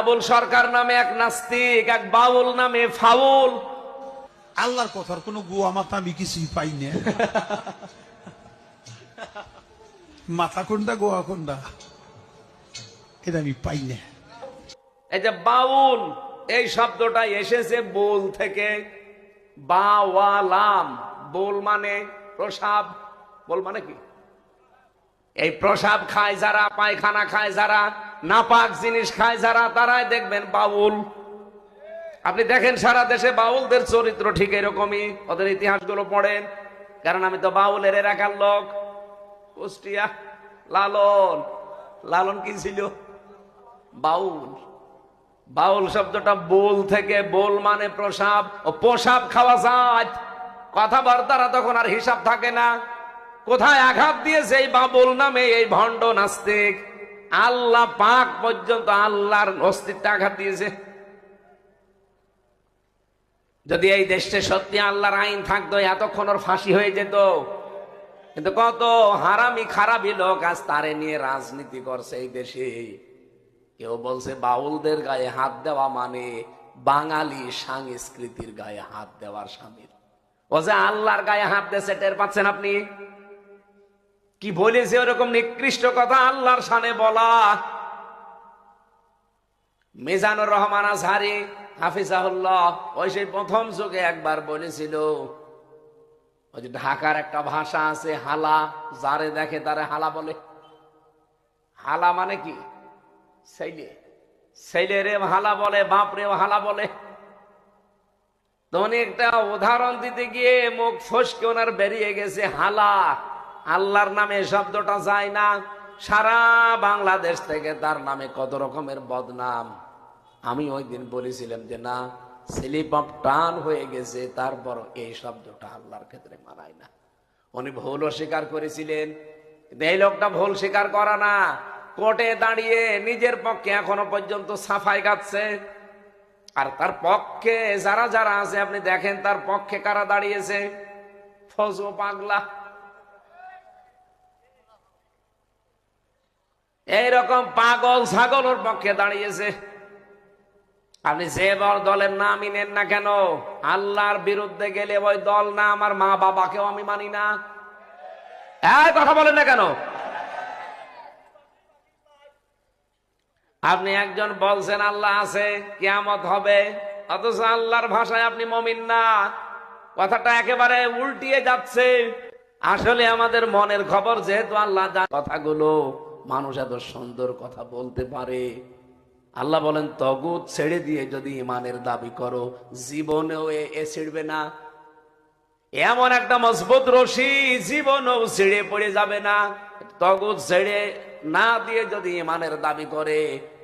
আবুল সরকার নামে এক নাস্তিক, এক বাউল নামে ফাউল। আল্লাহর কথার কোন গোয়া মাথা আমি কিছুই পাই না। মাথা কোনটা গোয়া কোনটা এটা আমি পাই না। এই যে বাউল, এই শব্দটা এসেছে বোল থেকে। বাওয়ালাম, বোল মানে প্রসাব। বোল মানে কি? এই প্রসাব খায় যারা, পায়খানা খায় যারা, নাপাক জিনিস খায় যারা, তারাই দেখবেন বাউল। আপনি দেখেন সারা দেশে বাউলদের চরিত্র ঠিক এরকমই। ওদের ইতিহাসগুলো পড়েন, কারণ আমি তো বাউলের এলাকার লোক। কুষ্টিয়া লালন, লালন কি ছিল? বাউল। বাউল শব্দটা বোল থেকে, বোল মানে প্রসাব। ও প্রসাব খাওয়া যায়, কথাবার্তারা তখন আর হিসাব থাকে না। কোথায় আঘাত দিয়েছে এই বাবুল নামে এই ভণ্ড নাস্তিক? আল্লাহ পাক পর্যন্ত আল্লাহর অস্তিত্বে আঘাত দিয়েছে। যদি এই দেশে সত্যি আল্লাহর আইন থাকতো, এতক্ষণ ওর ফাঁসি হয়ে যেত। কিন্তু কত হারামি খারাপি লোক আজ তারে নিয়ে রাজনীতি করছে এই দেশে। কেউ বলছে বাউলদের গায়ে হাত দেওয়া মানে বাঙালি সংস্কৃতির গায়ে হাত দেওয়ার সামিল। ও যে আল্লাহর গায়ে হাত দিয়েছে, টের পাচ্ছেন আপনি? কি বলেছে ওরকম নিকৃষ্ট কথা আল্লাহর শানে বলা। মিজানুর রহমান আজহারি হাফিজাহুল্লাহ ওই সেই প্রথম যুগে একবার বলেছিল, ওই যে ঢাকার একটা ভাষা আছে হালা, যারে দেখে তারে হালা বলে। হালা মানে কি? ছেলে, ছেলেরে হালা বলে, বাপরেও হালা বলে। তো উনি একটা উদাহরণ দিতে গিয়ে মুখ ফসকে ওনার বেরিয়ে গেছে হালা। আল্লাহর নামে শব্দটা যায় না। সারা বাংলাদেশ থেকে তার নামে কত রকমের বদনাম। আমি ওই দিন বলেছিলাম যে না, স্লিপ অফ টান হয়ে গেছে, তারপর এই শব্দটা আল্লাহর ক্ষেত্রে মানায় না। উনি ভুলও স্বীকার করেছিলেন, কিন্তু এই লোকটা ভুল স্বীকার করা না, কোর্টে দাঁড়িয়ে নিজের পক্ষে এখনো পর্যন্ত সাফাই গাচ্ছে। আর তার পক্ষে যারা যারা আছে আপনি দেখেন, তার পক্ষে কারা দাঁড়িয়েছে? ফজো পাগলা, এইরকম পাগল ছাগলের পক্ষে দাঁড়িয়েছে। আপনি যে দলের নামই নেন না কেন, আল্লাহর বিরুদ্ধে গেলে ওই দল না, আমার মা বাবাকেও আমি মানি না। এই কথা বলেন না কেন? আপনি একজন বলছেন আল্লাহ আছে, কিয়ামত হবে, অথচ আল্লাহর ভাষায় আপনি মুমিন না। কথাটা একেবারে উল্টিয়ে যাচ্ছে। আসলে আমাদের মনের খবর, যেহেতু আল্লাহ জানে কথাগুলো, মানুষ এত সুন্দর কথা বলতে পারে। আল্লাহ বলেন তগুত ছেড়ে দিয়ে যদি ইমানের দাবি করো, জীবনেও এ ছিড়বে না। এমন একটা মজবুত রশি জীবনেও ছিঁড়ে পড়ে যাবে না। তগুত ছেড়ে না দিয়ে যদি ইমানের দাবি করে,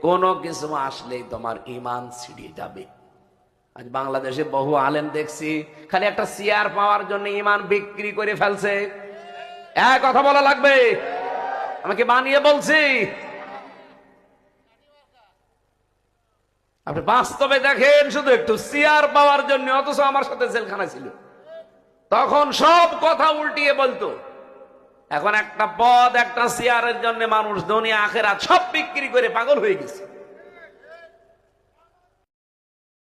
কোনো কিছু আসলেই তোমার ইমান ছিঁড়ে যাবে। আজ বাংলাদেশে বহু আলেম দেখছি খালি একটা চেয়ার পাওয়ার জন্য ইমান বিক্রি করে ফেলছে। এক কথা বলা লাগবে, আমাকে বানিয়ে বলছি। আপনি বাস্তবে দেখেন, শুধু একটু চেয়ার পাওয়ার জন্য, অথচ আমার সাথে জেলখানা ছিল, তখন সব কথা উল্টিয়ে বলতো। এখন একটা পদ, একটা চেয়ারের জন্য মানুষ দুনিয়া আখেরাত সব বিক্রি করে পাগল হয়ে গেছে।